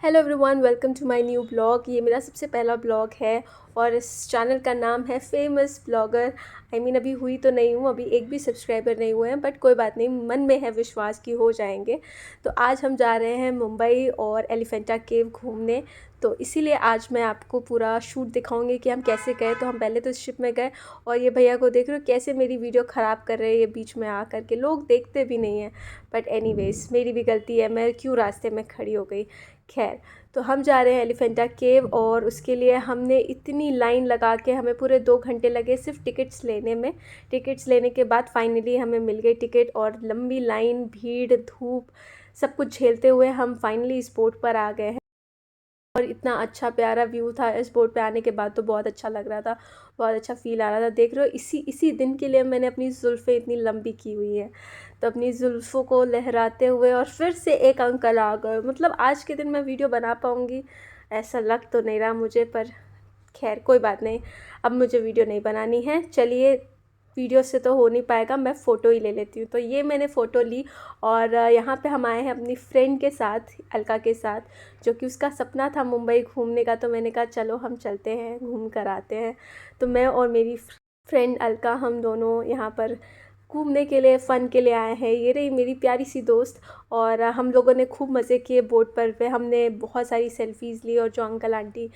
Hello everyone, welcome to my new blog. ये मेरा सबसे पहला ब्लॉग है और इस चैनल का नाम है फेमस ब्लॉगर। अभी हुई तो नहीं हूँ, अभी एक भी सब्सक्राइबर नहीं हुए हैं, बट कोई बात नहीं, मन में है विश्वास कि हो जाएंगे। तो आज हम जा रहे हैं मुंबई और एलिफेंटा केव घूमने। तो इसीलिए आज मैं आपको पूरा शूट दिखाऊंगी कि हम कैसे गए। तो हम पहले तो शिप में गए और ये भैया को देख रहे हो कैसे मेरी वीडियो ख़राब कर रहे हैं, ये बीच में आ कर के। लोग देखते भी नहीं हैं, बट एनीवेज मेरी भी गलती है, मैं क्यों रास्ते में खड़ी हो गई। खैर, तो हम जा रहे हैं एलिफेंटा केव और उसके लिए हमने इतनी लाइन लगा के, हमें पूरे 2 घंटे लगे सिर्फ टिकट्स लेने में। टिकट्स लेने के बाद फाइनली हमें मिल गई टिकट, और लंबी लाइन, भीड़, धूप, सब कुछ झेलते हुए हम फाइनली इस बोट पर आ गए हैं। और इतना अच्छा प्यारा व्यू था इस बोट पे आने के बाद, तो बहुत अच्छा लग रहा था, बहुत अच्छा फ़ील आ रहा था। देख रहे हो, इसी इसी दिन के लिए मैंने अपनी ज़ुल्फ़ें इतनी लंबी की हुई है। तो अपनी ज़ुल्फ़ों को लहराते हुए और फिर से एक अंकल आ गए। मतलब आज के दिन मैं वीडियो बना पाऊँगी ऐसा लग तो नहीं रहा मुझे, पर खैर कोई बात नहीं, अब मुझे वीडियो नहीं बनानी है। चलिए, वीडियो से तो हो नहीं पाएगा, मैं फ़ोटो ही ले लेती हूँ। तो ये मैंने फ़ोटो ली और यहाँ पे हम आए हैं अपनी फ्रेंड के साथ, अलका के साथ, जो कि उसका सपना था मुंबई घूमने का। तो मैंने कहा चलो हम चलते हैं, घूम कर आते हैं। तो मैं और मेरी फ्रेंड अलका, हम दोनों यहाँ पर घूमने के लिए, फ़न के लिए आए हैं। ये रही मेरी प्यारी सी दोस्त। और हम लोगों ने खूब मज़े किए बोट पर। हमने बहुत सारी सेल्फ़ीज़ ली, और जो अंकल आंटी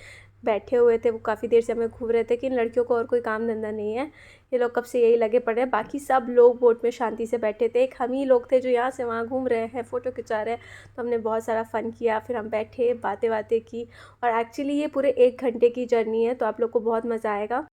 बैठे हुए थे वो काफ़ी देर से हमें घूर रहे थे कि इन लड़कियों को और कोई काम धंधा नहीं है, ये लोग कब से यही लगे पड़े हैं। बाकी सब लोग बोट में शांति से बैठे थे, एक हम ही लोग थे जो यहाँ से वहाँ घूम रहे हैं, फ़ोटो खिंचा रहे हैं। तो हमने बहुत सारा फ़न किया, फिर हम बैठे, बातें बातें की। और एक्चुअली ये पूरे 1 घंटे की जर्नी है, तो आप लोग को बहुत मज़ा आएगा।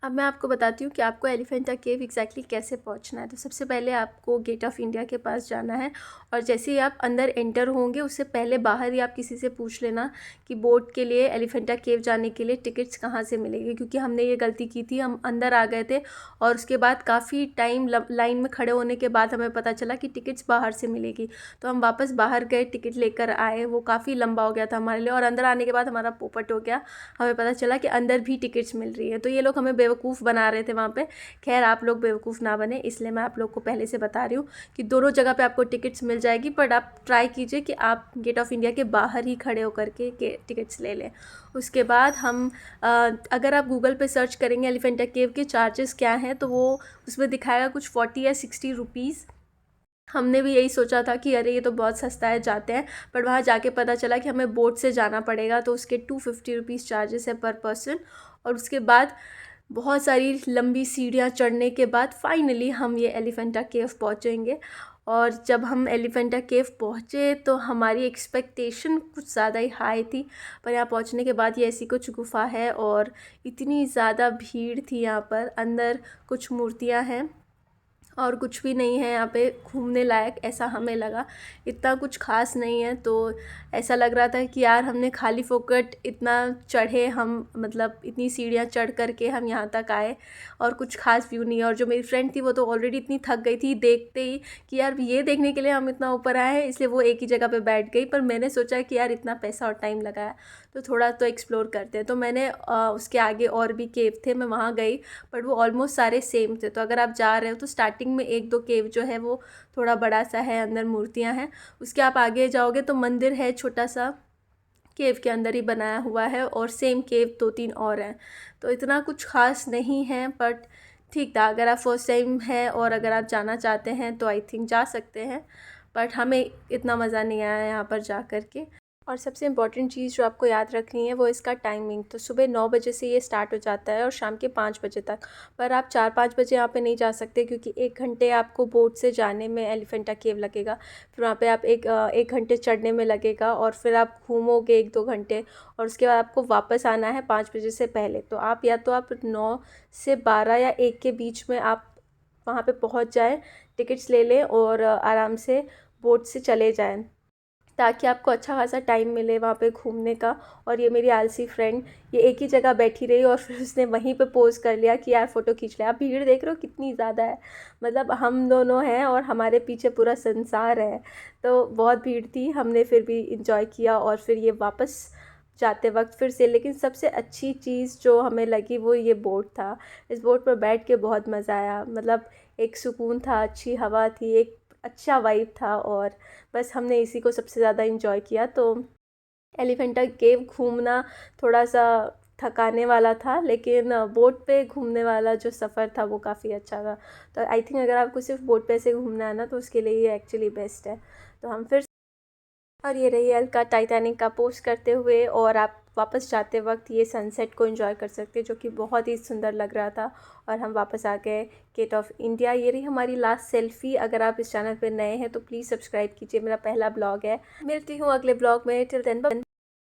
अब मैं आपको बताती हूँ कि आपको एलिफेंटा केव एग्जैक्टली कैसे पहुँचना है। तो सबसे पहले आपको गेट ऑफ़ इंडिया के पास जाना है, और जैसे ही आप अंदर एंटर होंगे उससे पहले बाहर ही आप किसी से पूछ लेना कि बोट के लिए, एलिफेंटा केव जाने के लिए टिकट्स कहाँ से मिलेगी। क्योंकि हमने ये गलती की थी, हम अंदर आ गए थे और उसके बाद काफ़ी टाइम लाइन में खड़े होने के बाद हमें पता चला कि टिकट्स बाहर से मिलेगी। तो हम वापस बाहर गए, टिकट लेकर आए, वो काफ़ी लंबा हो गया था हमारे लिए। और अंदर आने के बाद हमारा पोपट हो गया, हमें पता चला कि अंदर भी टिकट्स मिल रही है। तो ये लोग हमें बेवकूफ़ बना रहे थे वहाँ पे। खैर, आप लोग बेवकूफ़ ना बने, इसलिए मैं आप लोग को पहले से बता रही हूँ कि दोनों जगह पे आपको टिकट्स मिल जाएगी, बट आप ट्राई कीजिए कि आप गेट ऑफ़ इंडिया के बाहर ही खड़े होकर के टिकट्स ले लें। उसके बाद हम अगर आप गूगल पे सर्च करेंगे एलिफेंटा केव के चार्जेस क्या हैं, तो वो उसमें दिखाएगा कुछ 40 या 60 रुपीज़। हमने भी यही सोचा था कि अरे ये तो बहुत सस्ता है, जाते हैं। बट वहाँ जाके पता चला कि हमें बोट से जाना पड़ेगा, तो उसके 250 रुपीज़ चार्जेस है पर पर्सन। और उसके बाद बहुत सारी लंबी सीढ़ियाँ चढ़ने के बाद फाइनली हम ये एलिफेंटा केव पहुँचेंगे। और जब हम एलिफेंटा केव पहुँचे तो हमारी एक्सपेक्टेशन कुछ ज़्यादा ही हाई थी, पर यहाँ पहुँचने के बाद ये ऐसी कुछ गुफ़ा है और इतनी ज़्यादा भीड़ थी यहाँ पर। अंदर कुछ मूर्तियाँ हैं और कुछ भी नहीं है यहाँ पे घूमने लायक, ऐसा हमें लगा। इतना कुछ खास नहीं है, तो ऐसा लग रहा था कि यार हमने खाली फोकट इतना चढ़े, हम मतलब इतनी सीढ़ियाँ चढ़ कर के हम यहाँ तक आए और कुछ खास व्यू नहीं है। और जो मेरी फ्रेंड थी वो तो ऑलरेडी इतनी थक गई थी देखते ही कि यार ये देखने के लिए हम इतना ऊपर आए हैं, इसलिए वो एक ही जगह पे बैठ गई। पर मैंने सोचा कि यार इतना पैसा और टाइम लगाया तो थोड़ा तो एक्सप्लोर करते हैं। तो मैंने उसके आगे और भी केव थे, मैं वहाँ गई, बट वो ऑलमोस्ट सारे सेम थे। तो अगर आप जा रहे हो तो स्टार्टिंग में 1-2 केव जो है वो थोड़ा बड़ा सा है, अंदर मूर्तियाँ हैं। उसके आप आगे जाओगे तो मंदिर है छोटा सा, केव के अंदर ही बनाया हुआ है, और सेम केव 2-3 और हैं। तो इतना कुछ खास नहीं है, बट ठीक था। अगर आप फर्स्ट टाइम है और अगर आप जाना चाहते हैं तो आई थिंक जा सकते हैं, बट हमें इतना मज़ा नहीं आया यहाँ पर जा कर के। और सबसे इम्पॉर्टेंट चीज़ जो आपको याद रखनी है वो इसका टाइमिंग। तो सुबह 9 बजे से ये स्टार्ट हो जाता है और शाम के 5 बजे तक। पर आप 4-5 बजे यहाँ पे नहीं जा सकते, क्योंकि 1 घंटे आपको बोट से जाने में एलिफेंटा केव लगेगा। फिर वहाँ पे आप 1 घंटे चढ़ने में लगेगा, और फिर आप घूमोगे 1-2 घंटे, और उसके बाद आपको वापस आना है 5 बजे से पहले। तो आप या तो आप 9 से 12 या 1 के बीच में आप वहाँ पे पहुँच जाएँ, टिकट्स ले लें और आराम से बोट से चले जाएँ, ताकि आपको अच्छा खासा टाइम मिले वहाँ पे घूमने का। और ये मेरी आलसी फ्रेंड, ये एक ही जगह बैठी रही और फिर उसने वहीं पे पोज़ कर लिया कि यार फ़ोटो खींच ले। आप भीड़ देख रहे हो कितनी ज़्यादा है, मतलब हम दोनों हैं और हमारे पीछे पूरा संसार है। तो बहुत भीड़ थी, हमने फिर भी इंजॉय किया। और फिर ये वापस जाते वक्त फिर से, लेकिन सबसे अच्छी चीज़ जो हमें लगी वो ये बोट था। इस बोट पर बैठ के बहुत मज़ा आया, मतलब एक सुकून था, अच्छी हवा थी, एक अच्छा वाइब था, और बस हमने इसी को सबसे ज़्यादा इंजॉय किया। तो एलिफेंटा केव घूमना थोड़ा सा थकाने वाला था, लेकिन बोट पे घूमने वाला जो सफ़र था वो काफ़ी अच्छा था। तो आई थिंक अगर आपको सिर्फ बोट पे से घूमना है ना, तो उसके लिए ये एक्चुअली बेस्ट है। तो हम फिर, और ये रही अलका टाइटैनिक का पोस्ट करते हुए, और आप वापस जाते वक्त ये सनसेट को एंजॉय कर सकते हैं, जो कि बहुत ही सुंदर लग रहा था। और हम वापस आ गए गेट ऑफ इंडिया। ये रही हमारी लास्ट सेल्फ़ी। अगर आप इस चैनल पर नए हैं तो प्लीज़ सब्सक्राइब कीजिए, मेरा पहला ब्लॉग है। मिलती हूँ अगले ब्लॉग में, टिल देन बाय।